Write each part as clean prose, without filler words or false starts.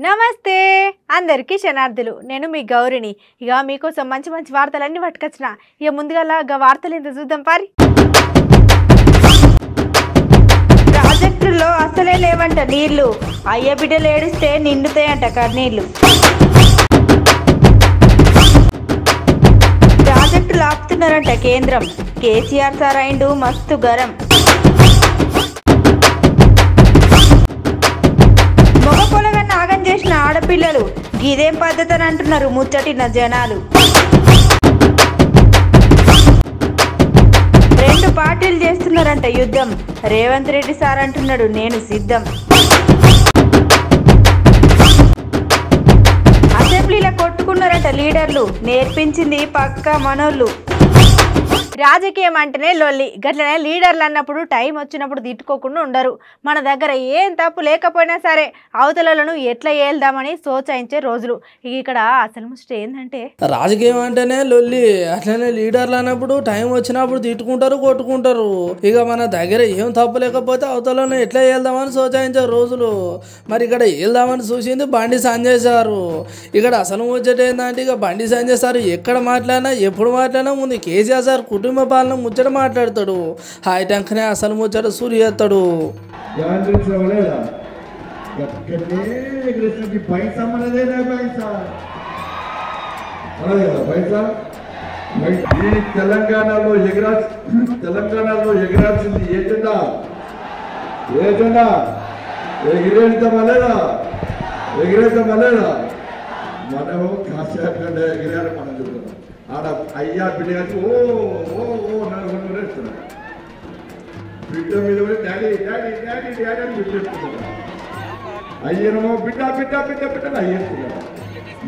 నమస్తే అందరికీ శనార్థులు. నేను మీ గౌరిని. ఇక మీకోసం మంచి మంచి వార్తలన్నీ పట్టుకొచ్చిన. ఇక ముందుగా వార్తలు ఎంత చూద్దాం పారి. ప్రాజెక్టుల్లో అసలే లేవంట నీళ్లు. అయ్య బిడ్డలు ఏడిస్తే నిండుతాయంట కన్నీళ్లు. ప్రాజెక్టులు ఆపుతున్నారంట కేంద్రం. కేసీఆర్ సార్ అయిండు మస్తు గరం. మగ పొలగా నాగం చేసిన ఆడపిల్లలు గిదేం పద్ధతి అని అంటున్నారు ముచ్చటిన జనాలు. 2 పార్టీలు చేస్తున్నారంట యుద్ధం. రేవంత్ రెడ్డి సార్ అంటున్నాడు నేను సిద్ధం. అసెంబ్లీలో కొట్టుకున్నారంట లీడర్లు. నేర్పించింది పక్కా మనోళ్ళు. రాజకీయం అంటేనే లొల్లి. గట్లనే లీడర్లు అన్నప్పుడు టైం వచ్చినప్పుడు తిట్టుకోకుండా ఉండరు. మన దగ్గర ఏం తప్పు లేకపోయినా సరే అవతలను ఎట్లా ఏల్దామని సోచాయించే రోజులు. ఇక్కడ అసలు ముచ్చట ఏంటంటే రాజకీయం అంటేనే లొల్లి. అట్లనే లీడర్లు అన్నప్పుడు టైం వచ్చినప్పుడు తిట్టుకుంటారు, కొట్టుకుంటారు. ఇక మన దగ్గర ఏం తప్పు లేకపోతే అవతలను ఎట్లా ఏల్దామని సోచాయించే రోజులు. మరి ఇక్కడ ఏల్దామని చూసింది బండి సంజయ్ సారు. ఇక్కడ అసలు ముచ్చట ఏంటంటే ఇక బండి సంజయ్ సార్ ఎక్కడ మాట్లాడినా ఎప్పుడు మాట్లాడినా ముందు కేసీఆర్ సార్ కుటుంబ పాలన ముచ్చట మాట్లాడతాడు. హాయ్ టంకనే అసలు ముచ్చట సూర్య చేస్తాడు. తెలంగాణలో ఎగరాల్సింది ఏజెండా ఎగిరేద్దామలేదా మనము కాసేపు ఎగిరారు. మనం చెప్తున్నాం ఆడ అయ్యా బిడ్డ గారికి ఓ ఓ ఓ నలుగురు వేస్తున్నాడు. బిడ్డ మీద కూడా డాడీ డాడీ డాడీ డాడీ అని బిడ్డేస్తున్నాడు. అయ్యనమో బిడ్డ బిడ్డ బిడ్డ బిడ్డ అయ్యేస్తున్నాడు.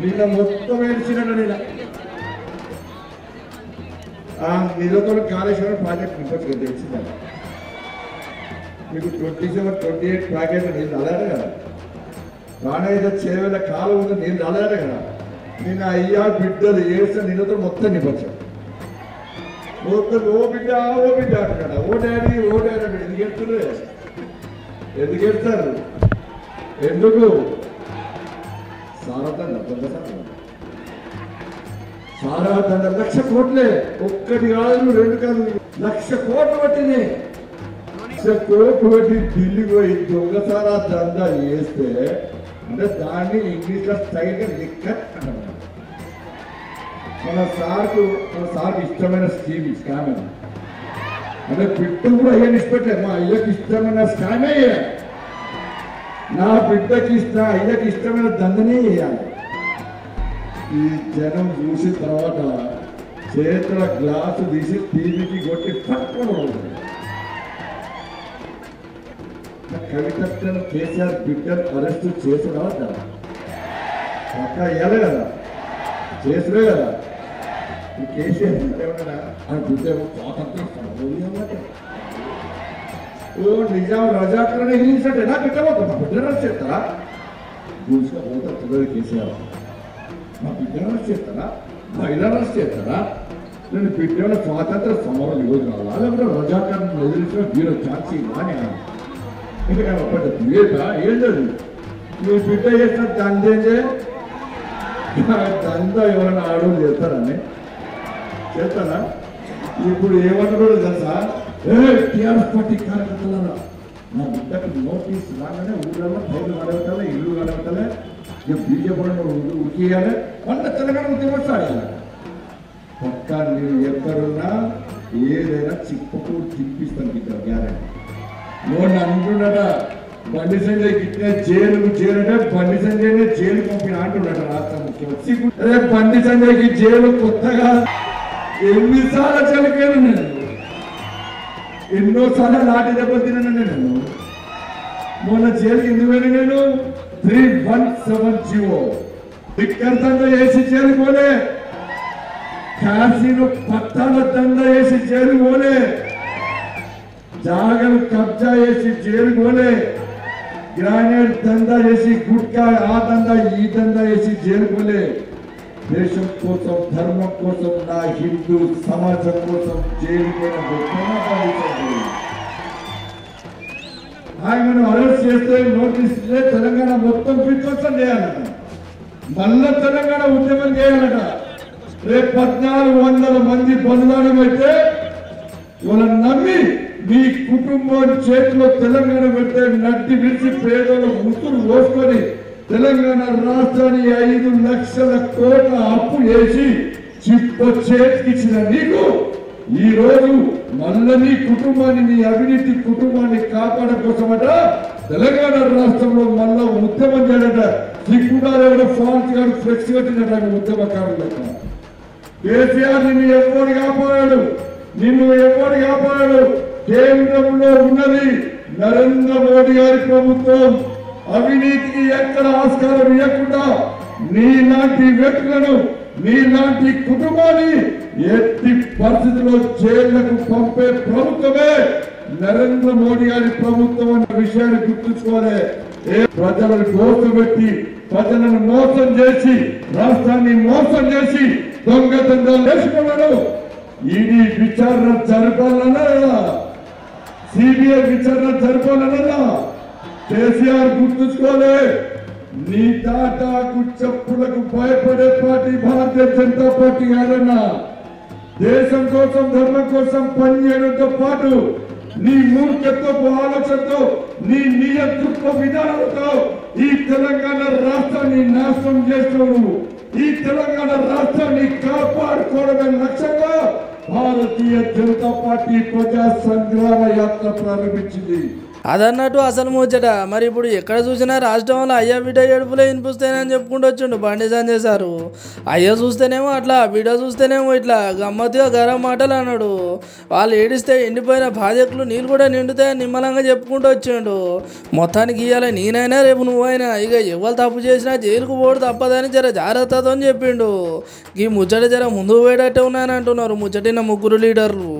నిన్న మొత్తం ఏడ్చినాడు. నీళ్ళతో కాళేశ్వరం ప్రాజెక్ట్ నింపచ్చు తెలిసిందా మీకు? 27, 28 ప్యాకేజ్ నీళ్ళు రాలేరు కదా. రాణేద చేవేల కాలం ఉంది నీళ్ళు రాలేరు కదా. నిన్న అయ్యా బిడ్డలు ఏడ్చిన నీళ్ళతో మొత్తం నింపచ్చాడు. మొత్తం ఓ బిడ్డ అంటాడు. ఓ డాడీ అంటే ఎందుకు ఎడుతున్నారు? ఎందుకు ఎడతారు? ఎందుకు? సారాతండ పెద్ద సారాతండ 1,00,000 కోట్లే. 1 కాదు 2 కాదు 1,00,000 కోట్లు పట్టింది. 1,00,000 కోట్లు పెట్టి ఢిల్లీ పోయి దొంగసారా దందా వేస్తే అంటే దాన్ని ఇంగ్లీష్లో స్టైల్గా లెక్క అంటారు. మన సార్కు ఇష్టమైన స్కామ్ అంటే బిడ్డ కూడా అయ్యని ఇష్టపెట్టారు. మా అయ్యకి ఇష్టమైన స్కామే చేయాలి. నా బిడ్డకి అయ్యకి ఇష్టమైన దందనే చేయాలి. ఈ జనం చూసిన తర్వాత చేతుల గ్లాసు తీసి టీవీకి కొట్టి పట్టుకోవడం. కవితను కేసీఆర్ బిడ్డను అరెస్ట్ చేసిన పక్క అయ్యాలి కదా, చేసుడే కదా. ఈ కేసీఆర్ ఏమన్నా అని బిడ్డేమో స్వాతంత్రం ఓ నిజాం రజాకరణ హింసంటే నా బిడ్డపోతా బిడ్డను అరెస్ట్ చేస్తారా? చూసుగా పోతా తెలియదు కేసీఆర్. మా బిడ్డను అరెస్ట్ చేస్తారా? మహిళను అరెస్ట్ చేస్తారా? నేను బిడ్డ స్వాతంత్ర సమరం ఈరోజు కావాలా లేకపోతే రజాకరణ ఎదిరించిన వీరో ఛాన్సీ అని ఏం లేదు. మీ బిడ్డ చేసిన దందేంటే దందా ఎవరైనా ఆడవాళ్ళు చేస్తారని చేస్తారా? ఇప్పుడు ఏమంటారు తెలుసా? టీఆర్ఎస్ పార్టీ కార్యకర్తల నా బిడ్డకు నోటీస్ రాగానే ఊళ్ళలో బయలు కడగటలే, ఇల్లు కడగటలే, ఇక బీజేపీ ఉరికేయాలి. మళ్ళీ తెలంగాణ ఉద్యమం సాగాలి. పక్క మీరు ఎక్కడున్నా ఏదైనా చిక్కుకు తిప్పిస్తాను బిడ్డ గ్యారెంటీ. నోడిని అంటున్నాడ బండి సంజయ్ ఇట్లా జైలుకు చేరంటే బండి సంజయ్ని జైలు పంపిన అంటున్నాడు రాష్ట్ర ముఖ్యమంత్రి. అదే బండి సంజయ్కి జైలు కొత్తగా ఎన్నిసార్లు చనిపోయాను నేను, ఎన్నోసార్లు లాఠీ దెబ్బతిన్నాను నేను. మొన్న జైలుకి ఎందుకు పోయినా నేను? 317 టిక్కర్ దందా వేసి జైలు పోలే, కాశీలో పట్టాల దందా వేసి జైలు పోలే, జాగలు కబ్జా చేసి జైలు పోలే, గ్రానైట్ దందా చేసి గుట్కా ఆ దందా ఈ దందా చేసి జైలు పోలే. దేశం కోసం ధర్మం కోసం నా హిందూ సమాజం కోసం జైలు పోయిన ఆయనను అరెస్ట్ చేస్తే నోటీస్ ఇస్తే తెలంగాణ మొత్తం విధ్వంసం చేయాలట, మళ్ళా తెలంగాణ ఉద్యమం చేయాలట. రేపు 1400 మంది బలిదానం అయితే వాళ్ళని నమ్మి మీ కుటుంబం చేతిలో తెలంగాణ పెడితే నడ్డి విడిచి పేదలు ముసులు పోసుకొని తెలంగాణ రాష్ట్రాన్ని 5 లక్షల కోట్ల అప్పు చేసి చిప్ప చేతికిచ్చిన నీకు ఈ రోజు మళ్ళీ నీ కుటుంబాన్ని, నీ అవినీతి కుటుంబాన్ని కాపాడడం కోసమట తెలంగాణ రాష్ట్రంలో మళ్ళా ఉద్యమం చేయడట. సిగ్గుదారు ఫాల్స్ గారు ఫ్లెక్స్ కట్టినట్టు ఉద్యమకారులు. కేసీఆర్ నిన్ను ఎవరు కాపాడాడు, నిన్ను ఎవరు కాపాడాడు? కేంద్రంలో ఉన్నది నరేంద్ర మోడీ గారి ప్రభుత్వం. అవినీతికి ఎక్కడ ఆస్కారం ఇవ్వకుండా నీలాంటి వ్యక్తులను, నీలాంటి కుటుంబాన్ని ఎట్టి పరిస్థితుల్లో జైళ్లకు పంపే ప్రభుత్వమే నరేంద్ర మోడీ గారి ప్రభుత్వం అన్న విషయాన్ని గుర్తుంచుకోవాలి. ప్రజలను దోషపెట్టి ప్రజలను మోసం చేసి రాష్ట్రాన్ని మోసం చేసి దొంగతనం చేసుకున్నాడు. ఈడీ విచారణ జరపాలన్నా, సిబిఐ విచారణ జరపాలన్నా కేసీఆర్ గుర్తుంచుకోలే. నీ తాటాకు చెప్పులకు భయపడే పార్టీ భారతీయ జనతా పార్టీ కాదన్నా. దేశం కోసం, ధర్మం కోసం పనిచేయడంతో పాటు నీ మూర్ఖత్వపు ఆలోచనతో, నీ నియంతృత్వ విధానంతో ఈ తెలంగాణ రాష్ట్రాన్ని నాశనం చేస్తున్నావు. ఈ తెలంగాణ రాష్ట్రాన్ని కాపాడుకోవడమే లక్ష్యంగా భారతీయ జనతా పార్టీ ప్రజా సంగ్రామ యాత్ర ప్రారంభించింది. అదన్నట్టు అసలు ముచ్చట. మరి ఇప్పుడు ఎక్కడ చూసినా రాష్ట్రంలో అయ్యా బిడ్డ ఏడుపులే వినిపిస్తాయని చెప్పుకుంటూ వచ్చిండు బండి సంజయ్ సారు. అయ్యా చూస్తేనేమో అట్లా, బిడ్డ చూస్తేనేమో ఇట్లా గమ్మత్తుగా గరం మాటలు అన్నాడు. వాళ్ళు ఏడిస్తే ఎండిపోయిన ప్రాజెక్టులు నీళ్ళు కూడా నిండుతాయని నిమ్మలంగా చెప్పుకుంటూ వచ్చిండు. మొత్తానికి ఇవ్వాలి నేనైనా రేపు నువ్వైనా ఇక ఎవరు తప్పు చేసినా జైలుకు పోడు తప్పదని జర జాగ్రత్తతో అని చెప్పిండు. ఈ ముచ్చట జర ముందుకు పోయేటట్టే ఉన్నాయని అంటున్నారు ముచ్చటిన ముగ్గురు లీడర్లు.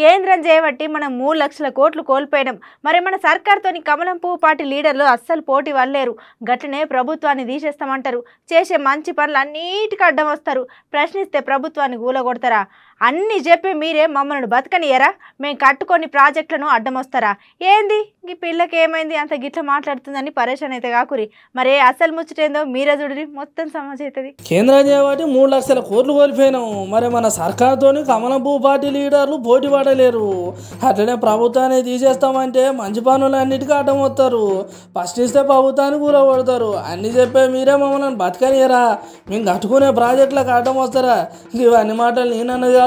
కేంద్రం చేయబట్టి మనం 3 లక్షల కోట్లు కోల్పోయినాం. మరి మన సర్కార్తోని కమలం పువ్వు పార్టీ లీడర్లు అస్సలు పోటీ వల్లేరు. గట్లనే ప్రభుత్వాన్ని తీసేస్తామంటారు. చేసే మంచి పనులు అన్నిటికీ అడ్డం వస్తారు. ప్రశ్నిస్తే ప్రభుత్వాన్ని కూలగొడతారా? అన్నీ చెప్పి మీరే మమ్మల్ని బతకనియరా? మేము కట్టుకొని ప్రాజెక్టులను అడ్డం వస్తారా? ఏంది ఈ పిల్లకి ఏమైంది అంత గిట్ల మాట్లాడుతుందని పరేషాన్ అయితే కాకురి. మరి అసలు ముచ్చటేందో మీరే చూడరి, మొత్తం సమస్య అవుతుంది. కేంద్రం చేయబట్టి 3 లక్షల కోట్లు కోల్పోయినాం. మరి మన సర్కార్తోని కమలం పువ్వు పార్టీ లీడర్లు పోటీ పడలేరు. అట్లనే ప్రభుత్వాన్ని తీసేస్తామంటే మంచి పనులన్నిటికీ అడ్డం వస్తారు. ప్రశ్నిస్తే ప్రభుత్వాన్ని కూలగొడతారు. అన్నీ చెప్పే మీరే మమ్మల్ని బతకనియరా? మేము కట్టుకునే ప్రాజెక్టులకు అడ్డం వస్తారా? ఇవన్నీ మాటలు నేనన్నది కాదు,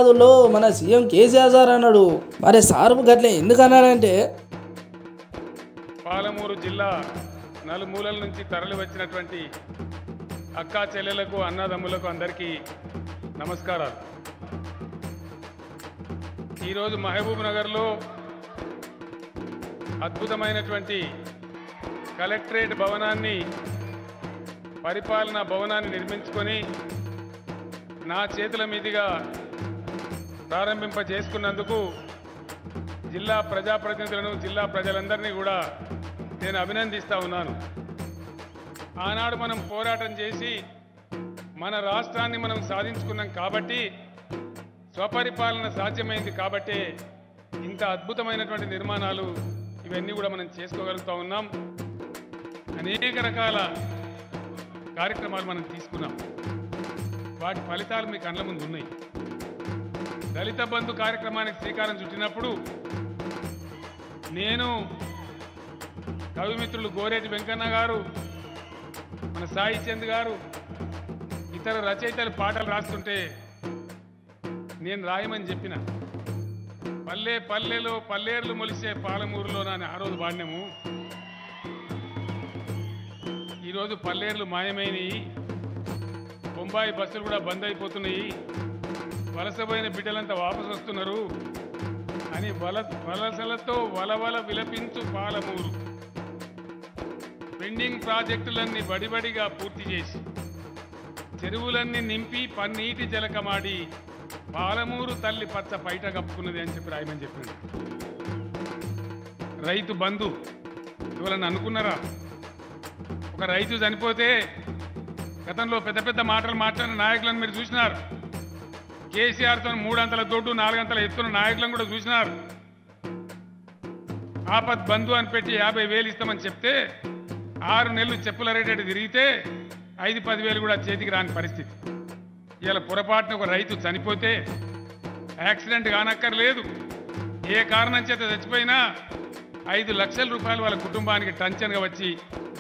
మన సీఎం కేసీఆర్ సార్ అన్నాడు. మరి సార్ గట్లే ఎందుకన్నాడంటే, పాలమూరు జిల్లా నలుమూలల నుంచి తరలి వచ్చినటువంటి అక్కా చెల్లెలకు, అన్నదమ్ములకు అందరికీ నమస్కారాలు. ఈరోజు మహబూబ్ నగర్లో అద్భుతమైనటువంటి కలెక్టరేట్ భవనాన్ని, పరిపాలనా భవనాన్ని నిర్మించుకొని నా చేతుల మీదుగా ప్రారంభింప చేసుకున్నందుకు జిల్లా ప్రజాప్రతినిధులను, జిల్లా ప్రజలందరినీ కూడా నేను అభినందిస్తూ ఉన్నాను. ఆనాడు మనం పోరాటం చేసి మన రాష్ట్రాన్ని మనం సాధించుకున్నాం కాబట్టి, స్వపరిపాలన సాధ్యమైంది కాబట్టి ఇంత అద్భుతమైనటువంటి నిర్మాణాలు ఇవన్నీ కూడా మనం చేసుకోగలుగుతూ ఉన్నాం. అనేక రకాల కార్యక్రమాలు మనం తీసుకున్నాం. వాటి ఫలితాలు మీ కళ్ళ ముందు ఉన్నాయి. దళిత బంధు కార్యక్రమానికి శ్రీకారం చుట్టినప్పుడు నేను, కవిమిత్రులు గోరేటి వెంకన్న గారు, మన సాయి చంద్ గారు, ఇతర రచయితలు పాటలు రాస్తుంటే నేను రాయమని చెప్పిన. పల్లె పల్లెలో పల్లేర్లు మొలిసే పాలమూరులోనని ఆ రోజు పాడినాము. ఈరోజు పల్లేర్లు మాయమైనవి, బొంబాయి బస్సులు కూడా బంద్ అయిపోతున్నాయి, వలసపోయిన బిడ్డలంతా వాపసు వస్తున్నారు అని వలసలతో వలవల విలపించు పాలమూరు. పెండింగ్ ప్రాజెక్టులన్నీ బడిబడిగా పూర్తి చేసి, చెరువులన్నీ నింపి పన్నీటి జలకమాడి, పాలమూరు తల్లి పచ్చ పైట కప్పుకున్నది అని చెప్పి రాయమని చెప్పాడు. రైతు బంధు ఇవాళని అనుకున్నారా? ఒక రైతు చనిపోతే గతంలో పెద్ద పెద్ద మాటలు మాట్లాడిన నాయకులను మీరు చూసినారు. కేసీఆర్తో 3 అంతల దొడ్డు 4 అంతల ఎత్తున నాయకులను కూడా చూసినారు. ఆపద్ బంధు అని పెట్టి 50,000 ఇస్తామని చెప్తే 6 నెలలు చెప్పుల రేటెడ్ తిరిగితే 5-10,000 కూడా చేతికి రాని పరిస్థితి. ఇలా పొరపాటున ఒక రైతు చనిపోతే యాక్సిడెంట్ కానక్కర్లేదు, ఏ కారణం చేత చచ్చిపోయినా 5 లక్షల రూపాయలు వాళ్ళ కుటుంబానికి టంచన్గా వచ్చి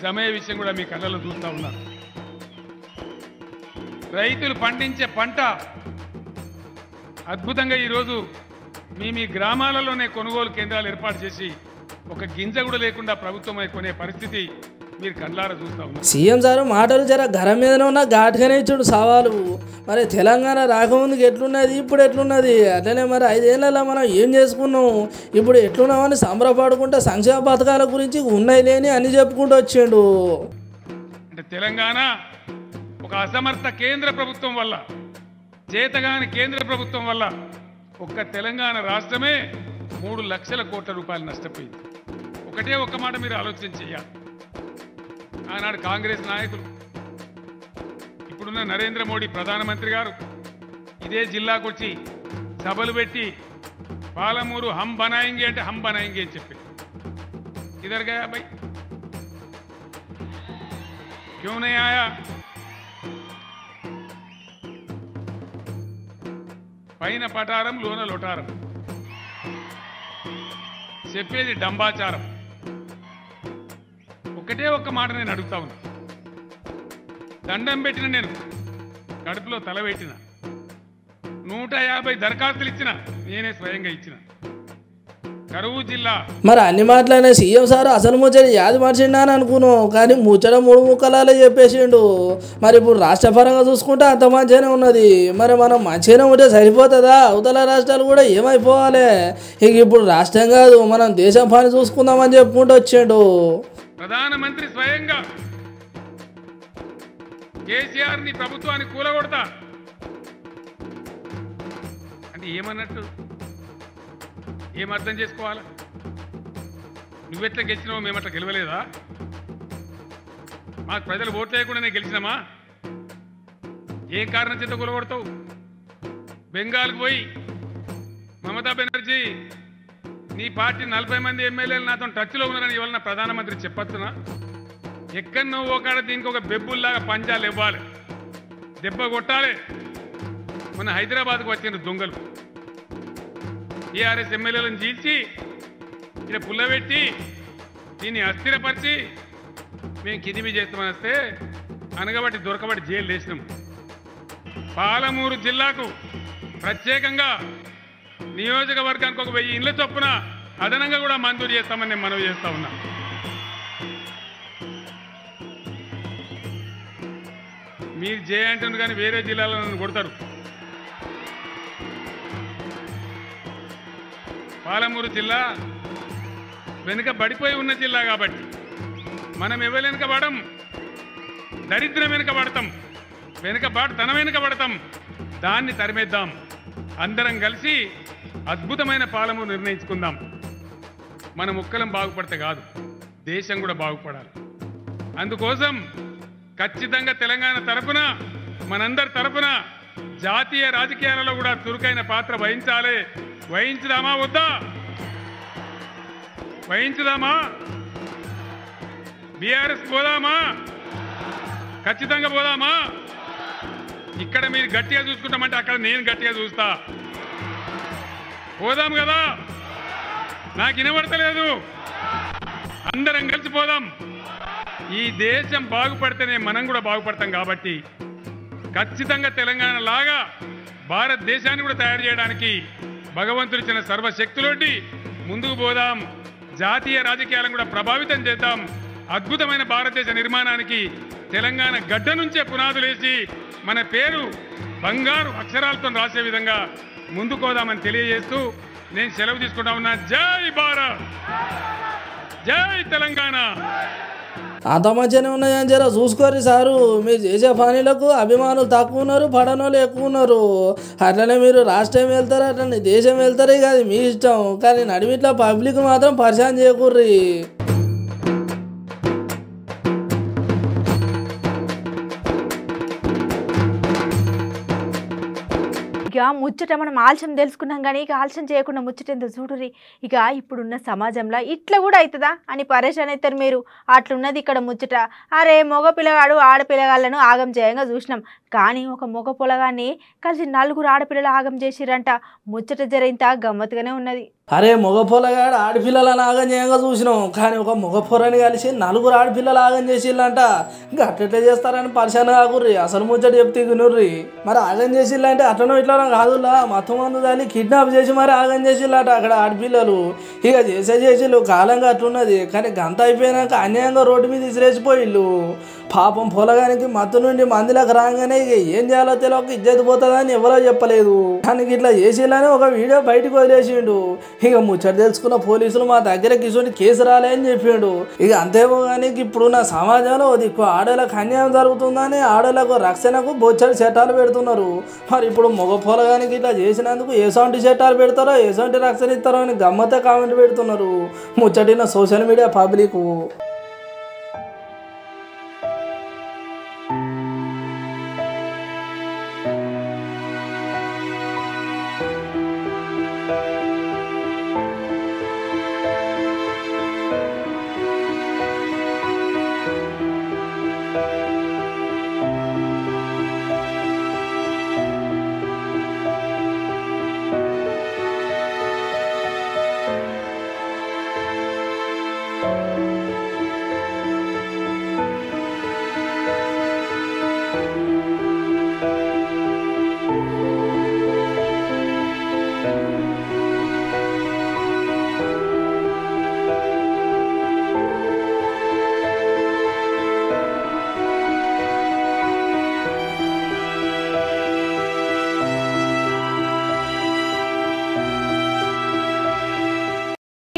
జమయ్యే విషయం కూడా మీ కళ్ళలో చూస్తూ ఉన్నారు. రైతులు పండించే పంట అద్భుతంగా ఈరోజు మీ గ్రామాలలోనే కొనుగోలు కేంద్రాలు ఏర్పాటు చేసి ఒక గింజ కూడా లేకుండా ప్రభుత్వం కొనే పరిస్థితి మీరు కళ్ళారా చూస్తూ ఉన్నారు. సీఎం సార్ మాటలు జర గరం మీదనే ఉన్న ఘాటుగానే ఇచ్చాడు సవాలు. మరి తెలంగాణ రాకముందుకు ఎట్లున్నది, ఇప్పుడు ఎట్లున్నది, అట్లనే మరి 5 ఏళ్ళలో మనం ఏం చేసుకున్నాం, ఇప్పుడు ఎట్లున్నామని సంబరపడుకుంటా సంక్షేమ పథకాల గురించి ఉన్నాయి లేని అని చెప్పుకుంటూ వచ్చిండు. అంటే తెలంగాణ ఒక అసమర్థ కేంద్ర ప్రభుత్వం వల్ల, చేతగాని కేంద్ర ప్రభుత్వం వల్ల ఒక్క తెలంగాణ రాష్ట్రమే 3 లక్షల కోట్ల రూపాయలు నష్టపోయింది. ఒకటే ఒక్క మాట మీరు ఆలోచన చేయాలి. ఆనాడు కాంగ్రెస్ నాయకులు, ఇప్పుడున్న నరేంద్ర మోడీ ప్రధానమంత్రి గారు ఇదే జిల్లాకు వచ్చి సభలు పెట్టి పాలమూరు హమ్ బనాయింగే అంటే హమ్ బనాయింగే అని చెప్పి ఇదర్ గయా భయ్, క్యూ నహీ ఆయా? పైన పటారం లోన లొటారం, చెప్పేది డంబాచారం. ఒకటే ఒక్క మాట నేను అడుగుతా ఉన్నా. దండం పెట్టిన, నేను కడుపులో తల పెట్టిన, 150 దరఖాస్తులు ఇచ్చిన, నేనే స్వయంగా ఇచ్చిన. కరువు జిల్లా మరి అన్ని మాటలనే సీఎం సార్ అసలు ముచ్చట యాది మర్చిండా అని అనుకున్నాం, కానీ ముచ్చట 3 ముక్కలాలే చెప్పేసిండు. మరి ఇప్పుడు రాష్ట్ర పరంగా చూసుకుంటే అంత మంచిగానే ఉన్నది. మరి మనం మంచిగానే ఉంటే సరిపోతుందా? అవతల రాష్ట్రాలు కూడా ఏమైపోవాలి? ఇక ఇప్పుడు రాష్ట్రం కాదు, మనం దేశం పని చూసుకుందామని చెప్పుకుంటూ వచ్చిండు. ప్రధానమంత్రి స్వయంగా కేసీఆర్ ని ప్రభుత్వాన్ని కూలగొడతా అంటే ఏమన్నట్టు? ఏం అర్థం చేసుకోవాలా? నువ్వెట్లా గెలిచినావో మేమట్లా గెలవలేదా? మాకు ప్రజలు ఓట్లు లేకుండానే గెలిచినామా? ఏ కారణం చేత కూలగొడతావు? బెంగాల్కి పోయి మమతా బెనర్జీ నీ పార్టీ 40 మంది ఎమ్మెల్యేలు నాతో టచ్లో ఉన్నారని ఇవాళ ప్రధానమంత్రి చెప్పచ్చునా? ఎక్కడో ఒకడ దీనికి ఒక బెబ్బుల్లాగా పంజాలు ఇవ్వాలి, దెబ్బ కొట్టాలి. మొన్న హైదరాబాద్కు వచ్చిన దొంగలు టీఆర్ఎస్ ఎమ్మెల్యేలను చీల్చి ఇక్కడ పుల్లబెట్టి దీన్ని అస్థిరపరిచి మేము కిదిమి చేస్తామని వస్తే అనగబట్టి దొరకబట్టి జైలు వేసినాం. పాలమూరు జిల్లాకు ప్రత్యేకంగా నియోజకవర్గానికి ఒక 1000 ఇండ్ల చొప్పున అదనంగా కూడా మంజూరు చేస్తామని నేను మనవి చేస్తా ఉన్నా. మీరు చేయంటుంది కానీ వేరే జిల్లాలో నన్ను కొడతారు. పాలమూరు జిల్లా వెనుక పడిపోయి ఉన్న జిల్లా కాబట్టి మనం ఎవరు వెనుక పడం, దరిద్రం వెనుక పడతాం, తన వెనుక పడతాం. దాన్ని తరిమేద్దాం. అందరం కలిసి అద్భుతమైన పాలమూరు నిర్ణయించుకుందాం. మన ముక్కలం బాగుపడితే కాదు, దేశం కూడా బాగుపడాలి. అందుకోసం ఖచ్చితంగా తెలంగాణ తరపున, మనందరి తరపున జాతీయ రాజకీయాలలో కూడా చురుకైన పాత్ర వహించాలి. వహించుదామా వద్దా? వహించుదామా? బీఆర్ఎస్ పోదామా? ఖచ్చితంగా పోదామా? ఇక్కడ మీరు గట్టిగా చూసుకుంటామంటే అక్కడ నేను గట్టిగా చూస్తా. పోదాం కదా? నాకు వినబడతలేదు. అందరం కలిసి పోదాం. ఈ దేశం బాగుపడితేనే మనం కూడా బాగుపడతాం. కాబట్టి ఖచ్చితంగా తెలంగాణ లాగా భారతదేశాన్ని కూడా తయారు చేయడానికి భగవంతుడు ఇచ్చిన సర్వశక్తులోటి ముందుకు పోదాం. జాతీయ రాజకీయాలను కూడా ప్రభావితం చేద్దాం. అద్భుతమైన భారతదేశ నిర్మాణానికి తెలంగాణ గడ్డ నుంచే పునాదులేసి మన పేరు బంగారు అక్షరాలతో రాసే విధంగా ముందుకోదామని తెలియజేస్తూ నేను సెలవు తీసుకుంటా ఉన్నా. జై భారత్, జై తెలంగాణ. అంత మంచిగానే ఉన్నాయని జర చూసుకోరు సారు. మీరు చేసే పనులకు అభిమానులు తక్కువ ఉన్నారు, పడనోళ్ళు ఎక్కువ ఉన్నారు. అట్లనే మీరు రాష్ట్రం వెళ్తారు, అట్లనే దేశం వెళ్తారు, ఇక అది మీ ఇష్టం. కానీ నడిమిట్లా పబ్లిక్ మాత్రం పరిచయం చేయకూర్రి. ఇక ముచ్చట మనం ఆలస్యం తెలుసుకున్నాం కానీ ఇక ఆలస్యం చేయకుండా ముచ్చట ఎంత చూడుర్రి. ఇక ఇప్పుడున్న సమాజంలో ఇట్లా కూడా అవుతుందా అని పరేషాన్ అవుతారు మీరు. అట్లున్నది ఇక్కడ ముచ్చట. అరే మగ పిల్లగాడు ఆడపిల్లగాళ్ళను ఆగం చేయంగా చూసినాం, కానీ ఒక మగ పొలగాన్ని కలిసి 4 ఆడపిల్లలు ఆగం చేసిరంట. ముచ్చట జరింత గమ్మత్తుగానే ఉన్నది. అరే మగ పొలగాడు ఆడపిల్లలను ఆగం చేయంగా చూసినాం, కానీ ఒక మగ పొరని కలిసి 4 ఆడపిల్లలు ఆగం చేసిళ్ళంట. ఇంకా అట్లా చేస్తారని పరిశాన్ కాకుర్రి, అసలు ముచ్చట చెప్తే తినుర్రి. మరి ఆగం చేసిళ్ళంటే అట్లనో ఇట్లా కాదులా, మొత్తం మందు దాన్ని కిడ్నాప్ చేసి మరి ఆగం చేసిళ్ళట అక్కడ ఆడపిల్లలు. ఇక చేసిళ్ళు కాలంగా అట్లున్నది. కానీ గంత అయిపోయినాక అన్యాయంగా రోడ్డు మీద విసిరేసిపోయిళ్ళు. పాపం పొలగానికి మత్తు నుండి మందిలోకి రాగానే ఇక ఏం చేయాలో తెలియక ఇజ్జత్ పోతుందని ఎవరో చెప్పలేదు. కానీ ఇట్లా చేసిళ్ళని ఒక వీడియో బయటకు వదిలేసిండు. ఇక ముచ్చట తెలుసుకున్న పోలీసులు మా దగ్గరకి ఇటువంటి కేసు రాలే అని చెప్పిండు. ఇక అంతేమో కానీ ఇప్పుడున్న సమాజంలో దిక్కు ఆడోళ్ళకు అన్యాయం జరుగుతుందని ఆడోళ్ళకు రక్షణకు బొచ్చడి చట్టాలు పెడుతున్నారు. మరి ఇప్పుడు మగ పొలగానికి ఇట్లా చేసినందుకు ఎసొంటి చట్టాలు పెడతారో ఎసొంటి రక్షణ ఇస్తారో అని గమ్మత్తే కామెంట్ పెడుతున్నారు ముచ్చటిన సోషల్ మీడియా పబ్లిక్.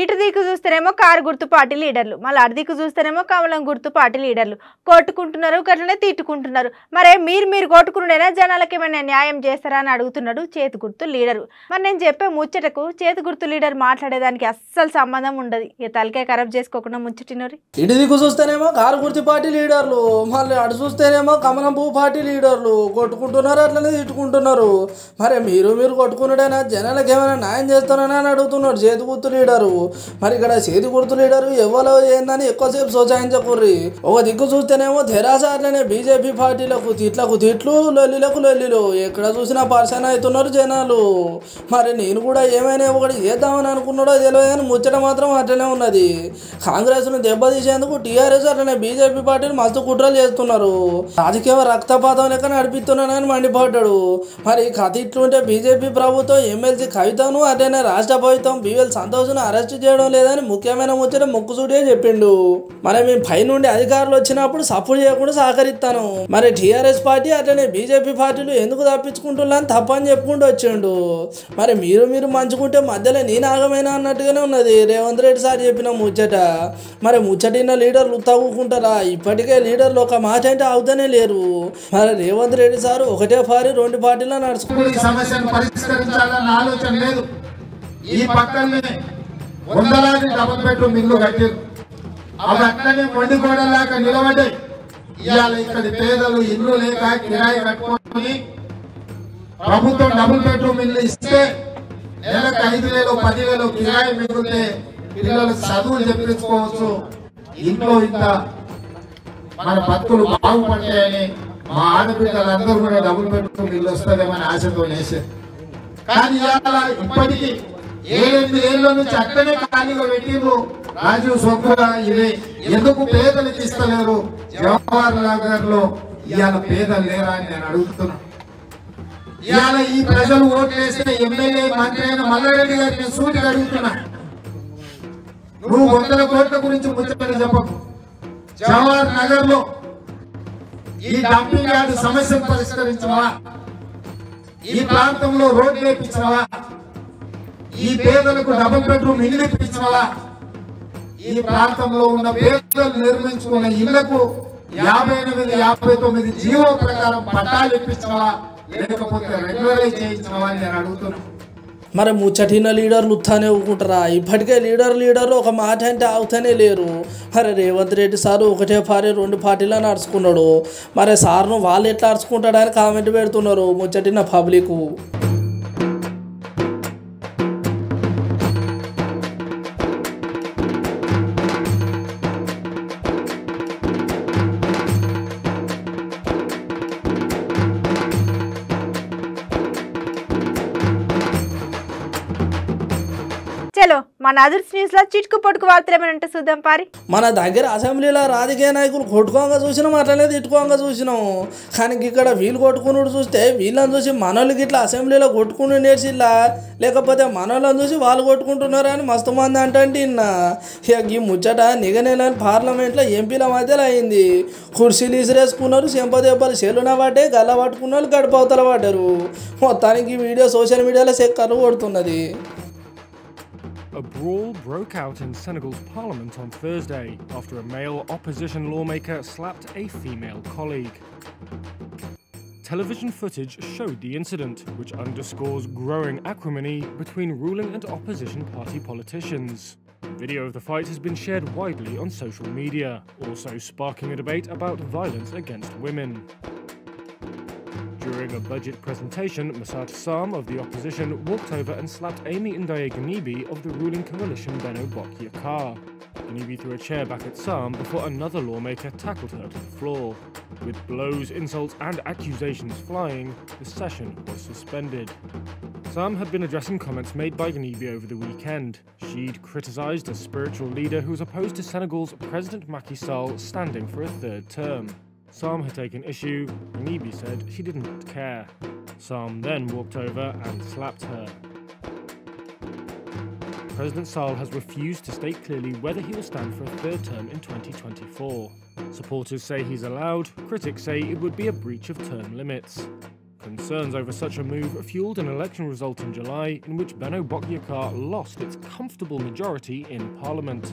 ఇటు దిక్కు చూస్తేనేమో కారు గుర్తు పార్టీ లీడర్లు, మళ్ళీ అటు దిక్కు చూస్తేనేమో కమలం గుర్తు పార్టీ లీడర్లు కొట్టుకుంటున్నారు, గట్లనే తిట్టుకుంటున్నారు. మరే మీరు కొట్టుకునేనా జనాలకి ఏమైనా న్యాయం చేస్తారా అని అడుగుతున్నాడు చేతి గుర్తు లీడరు. మరి నేను చెప్పే ముచ్చటకు చేతి గుర్తు లీడర్ మాట్లాడేదానికి అస్సలు సంబంధం ఉండదు. ఇక తలకే ఖరాబ్ చేసుకోకుండా ముచ్చటినోరి. ఇటు దిక్కు చూస్తేనేమో కారు గుర్తు పార్టీ లీడర్లు, మళ్ళీ అటు చూస్తేనేమో కమలం పువ్వు పార్టీ లీడర్లు కొట్టుకుంటున్నారు, అట్లనే తిట్టుకుంటున్నారు. మరి మీరు కొట్టుకున్నాడైనా జనాలకు ఏమైనా న్యాయం చేస్తారని అని అడుగుతున్నాడు చేతి గుర్తు లీడరు. మరి ఇక్కడ చేతి గుర్తు లీడరు ఎవరో ఏందని ఎక్కువసేపు సోచాయించకూర్రి. ఒక దిక్కు చూస్తేనేమో తెరాస అట్లనే బీజేపీ పార్టీలకు తిట్లు లొల్లిలకు లొల్లిలు, ఎక్కడ చూసినా పరిశాన్ అవుతున్నారు జనాలు. మరి నేను కూడా ఏమైనా ఒకటి చేద్దామని అనుకున్నాడో తెలియదు కానీ ముచ్చట మాత్రం అట్లనే ఉన్నది. కాంగ్రెస్ను దెబ్బతీసేందుకు టీఆర్ఎస్ అట్లనే బీజేపీ పార్టీలు మస్తు కుట్రలు చేస్తున్నారు, రాజకీయ రక్తపాతం లెక్క నడిపిస్తున్నానని మండిపడ్డాడు. మరి కథ ఇట్లుంటే బీజేపీ ప్రభుత్వం ఎమ్మెల్సీ కవితను అట్లనే రాష్ట్ర ప్రభుత్వం బిఎల్ సంతోష్ను అరెస్ట్ చేయడం లేదని ముఖ్యమైన ముచ్చట ముక్కుసూటిగా చెప్పిండు. మరి మేము పై నుండి అధికారులు వచ్చినప్పుడు సపోర్ట్ చేయకుండా సహకరిస్తాను. మరి టీఆర్ఎస్ పార్టీ అట్లనే బీజేపీ పార్టీలు ఎందుకు తప్పించుకుంటున్నారని తప్పని చెప్పుకుంటూ వచ్చిండు. మరి మీరు మంచుకుంటే మధ్యలో నేను ఆగమైనా అన్నట్టుగానే ఉన్నది రేవంత్ రెడ్డి సార్ చెప్పిన ముచ్చట. మరి ముచ్చటిన లీడర్లు తగ్గుకుంటారా? ఇప్పటికే లీడర్లు ఒక మాట అంటే అవుతానే లేరు. మరి రేవంత్ రెడ్డి సార్ ఒకటే పారి 2 పార్టీలో నడుచుకుంటూ సమస్యను పరిష్కరించాలన్న ఆలోచన లేదు. ఈ పక్కనే వందలాది డబుల్ బెడ్రూమ్ ఇల్లు కట్టారు, అవి అట్లనే మొండిగోడలాగా నిలబడ్డాయి. ఇవాళ ఇక్కడ పేదలు ఇల్లు లేక కిరాయి కట్టుకొని ప్రభుత్వం డబుల్ బెడ్రూమ్ ఇల్లు ఇస్తే నెలకు 5,000 10,000 కిరాయి మిగిలితే పిల్లలకు చదువులు చెప్పించుకోవచ్చు. ఇంట్లో ఇంత మన బతుకులు బాగుపడతాయని మా ఆడపిల్లలందరూ కూడా డబుల్ బెడ్రూమ్ ఇల్లు వస్తుందేమని ఆశతో వేసారు. కానీ ఇవాళ ఇప్పటికీ 7-8 ఏళ్ళ నుంచి అక్కడనే ఖాళీగా పెట్టిండ్రు రాజీవ్ సొంతగా. ఇదే ఎందుకు పేదలకు ఇస్తలేరు? జవహర్ నగర్ లో ఇవాళ పేదలు లేరా అని నేను అడుగుతున్నా. ఇవాళ ఈ ప్రజలు ఓట్లు వేస్తే ఎమ్మెల్యే మంత్రి అయిన మల్లారెడ్డి గారిని నేను సూటిగా అడుగుతున్నా, నువ్వు 100 కోట్ల గురించి ముచ్చట చెప్పకు. జవహర్ నగర్ లో ఈ డంపింగ్ యార్డ్ సమస్యను పరిష్కరించవా? ఈ ప్రాంతంలో రోడ్డు వేయించవా? ఈ పేదలకు డబుల్ బెడ్రూమ్ ఇల్లు ఇప్పించవా? ఈ ప్రాంతంలో ఉన్న పేదలు నిర్మించుకున్న ఇళ్లకు 58-59 జీవో ప్రకారం పట్టాలు ఇప్పించవా లేకపోతే రెగ్యులరైజ్ చేయించవా అని నేను అడుగుతున్నాను. మరి ముచ్చటిన లీడర్లు ఉత్తానే ఊకుంటారా? ఇప్పటికే లీడర్లు ఒక మాట అంటే ఆగుతానే లేరు. మరి రేవంత్ రెడ్డి సారు ఒకటే పార్టీ 2 పార్టీలో నడుచుకున్నాడు. మరి సార్ను వాళ్ళు ఎట్లా నడుచుకుంటాడని కామెంట్ పెడుతున్నారు ముచ్చటిన పబ్లిక్. చలో మన అదర్స్ న్యూస్ లో చిట్కు పొట్టుకు వార్తలు ఏమనంటే చూద్దాం పారి. మన దగ్గర అసెంబ్లీలో రాజకీయ నాయకులు కొట్టుకోగా చూసినాం, అట్లనే తిట్టుకోగా చూసినాం. కానీ ఇక్కడ వీళ్ళు కొట్టుకున్నాడు చూస్తే వీళ్ళని చూసి మనోళ్ళకి ఇట్లా అసెంబ్లీలో కొట్టుకుని నేర్చిల్లా, లేకపోతే మనోళ్ళని చూసి వాళ్ళు కొట్టుకుంటున్నారు అని మస్తు మంది అంటే ఇన్నా. ఇక ఈ ముచ్చట నిగనేలని పార్లమెంట్లో ఎంపీల మధ్యలో అయింది. కుర్చీలు ఇసిరేసుకున్నారు, చెంపదెబ్బలు చెల్లున పట్టే గల్ల పట్టుకున్న వాళ్ళు గడిపవతల పడ్డారు. మొత్తానికి ఈ వీడియో సోషల్ మీడియాలో సెక్కర్లు కొడుతున్నది. A brawl broke out in Senegal's parliament on Thursday after a male opposition lawmaker slapped a female colleague. Television footage showed the incident, which underscores growing acrimony between ruling and opposition party politicians. Video of the fight has been shared widely on social media, also sparking a debate about violence against women. During a budget presentation, Massad Sam of the opposition walked over and slapped Amy Ndaye Ganibi of the ruling coalition Benno Bokk Yakaar. Ganibi threw a chair back at Sam before another lawmaker tackled her to the floor. With blows, insults and accusations flying, the session was suspended. Sam had been addressing comments made by Ganibi over the weekend. She'd criticised a spiritual leader who's opposed to Senegal's President Macky Sall standing for a 3rd term. Sam had taken issue. Ganibi said she didn't care. Sam then walked over and slapped her. President Sall has refused to state clearly whether he will stand for a 3rd term in 2024. Supporters say he's allowed, critics say it would be a breach of term limits. Concerns over such a move fueled an election result in July in which Benno Bokk Yakaar lost its comfortable majority in parliament.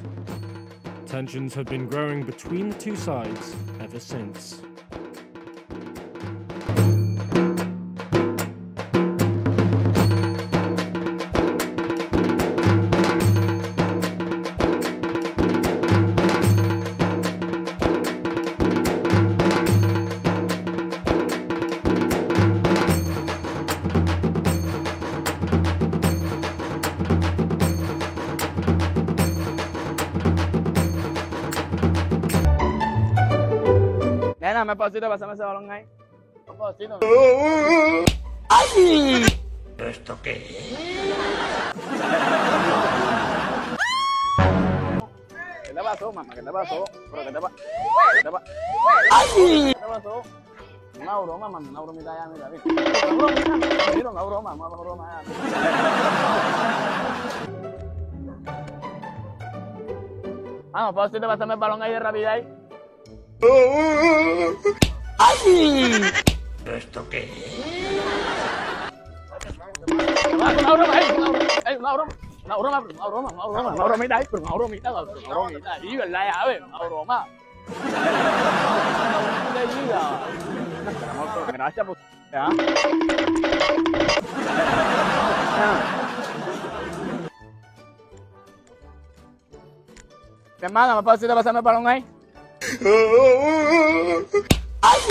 Tensions have been growing between the two sides ever since. Nena, me pasito, pásame ese balón ahí. Me pasito. ¡Ay! ¿Esto qué es? ¿Qué te pasó, mamá? ¿Qué te pasó? ¿Pero qué te pasó? ¿Qué te pasó? ¡Ay! ¿Qué te pasó? Una broma, mamá, una bromita allá, mira, mira. Una broma, allá. Vamos, pasito, pásame el balón ahí de rápido ahí. ¡Ay! ¿Esto qué es? Una bromita ahí, pero una bromita ahí, ¿verdad? Ya ves, una broma. Gracias, pues. ¿Ya? ¿Qué más? ¿Me pasito pasarme el balón ahí? ¡Ay!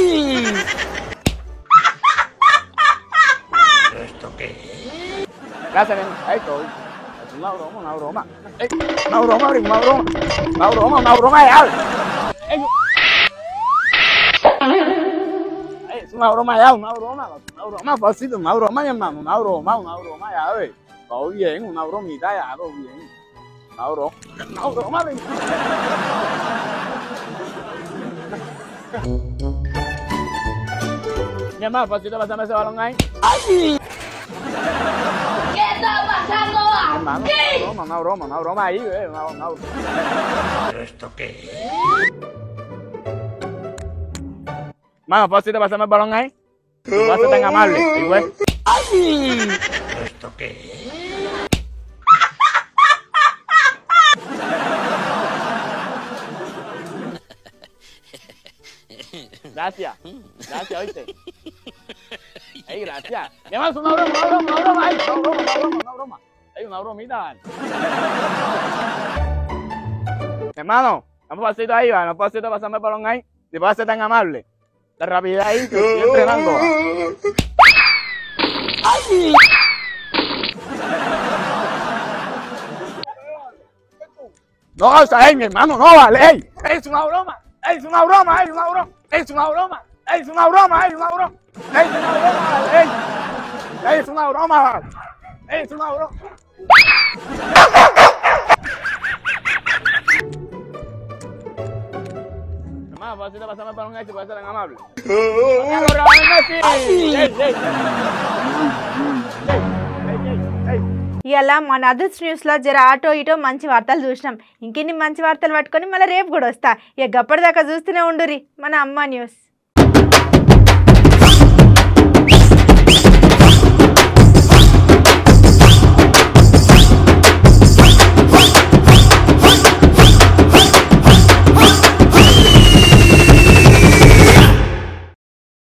¿Esto qué es? Gracias, nena. Ahí estoy. Es una broma, una broma. Ey, una broma, una broma. Una broma ya. Ey, es una broma ya, una broma, pasito, una broma, mi hermano, una broma ya, ves. Todo bien, una bromita ya, todo bien. Una broma, ven. Mi hermano, pasito, pásame ese balón ahí. ¡Ay! ¿Qué está pasando aquí? Una broma ahí, ve, una broma. ¿Esto qué es? Mano, pasito, pásame el balón ahí. Tú vas a ser tan amable, ¿sí, güey? ¡Ay! ¿Esto qué es? Gracias. Gracias, ¿oíste? Ey, gracias. Mi hermano, es una broma. Ay, una broma. Ey, una bromita. Mi hermano, dame un pasito ahí, va. No puedo hacerte pasarme el balón ahí. Si puedes ser tan amable. La rapidez ahí, que estoy entrenando. ¡Ay! No, ey, mi hermano, no vale. Ey, es una broma. Es una broma. Es una broma. Es una broma. Es una broma. Es una broma. Es una broma. Es una broma. Es una broma. Hermano, ¿puedo hacerte pasarme para un hecho? ¿Puedes ser tan amable? ఇలా మన others న్యూస్లో జర auto ఇటో మంచి వార్తలు చూసినాం. ఇంకెన్ని మంచి వార్తలు పట్టుకొని మళ్ళీ రేపు కూడా వస్తా. ఇక గప్పటిదాకా చూస్తూనే ఉండురి మన అమ్మ న్యూస్.